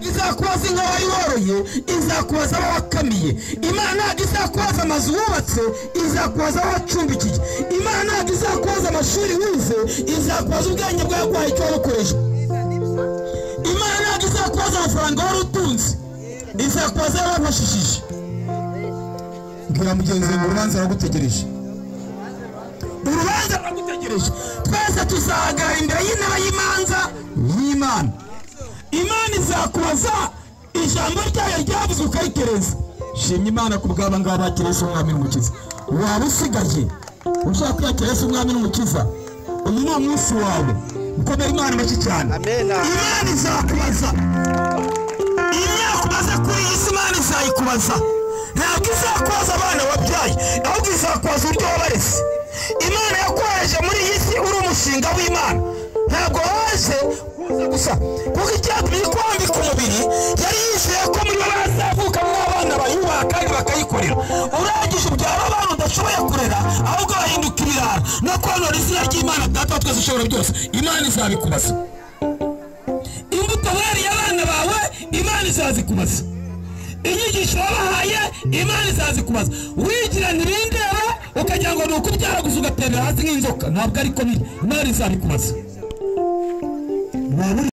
izakubaza inka wayoroye, izakubaza abo wakamiye. Imana ntabwo izakubaza amazu wubatse, izakubaza abo wacumbikiye. Imana ntabwo izakubaza amashuri wize, izakubaza ubwenge bwawe icyo wabukoresha. Imana ntabwo izakubaza amafaranga wari utunze, izakubaza abo wabashishije. Mbwira mugenzi ngo urubanza ruragutegereje, urubanza ruragutegereje. Twese tuzahagarara imbere y'intebe y'imanza y'Imana. Imana izakubaza ijambo ryayo ryavuze ukayitereza. Shimye Imana ku bw'aba ngaba bakireza umwami n'umukiza. Waba usigaye ushaka kwiyakireza umwami n'umukiza, uyu ni umunsi wawe. Mukomere Imana amashyi cyane. Imana izakubaza imyaka umaze kuri iyi si, Imana izayikubaza. Ntabwo izakubaza abana wabyaye, ahubwo izakubaza uburyo wabareze. Imana yakohereje muri iyi si uri umushinga w'Imana, ntabwo waje gusa kuko icyatumye kwambika umubiri yari yizeye ko muri bo bazavukamo abana bayubaha kandi bakayikorera. Urangije ubyara abana udashoboye kurera, ahubwo bahinduka ibirara no konora izina ry'Imana Data wa twese ushobora byose. Imana izabikubaza. Imbuto wariye abana bawe, Imana izazikubaza. Inyigisho wabahaye, Imana izazikubaza. Wigirana ibindeba ukagira ngo ni ukubyara gusa ugatera hasi nk'inzoka, ntabwo ariko biri. Imana izabikubaza.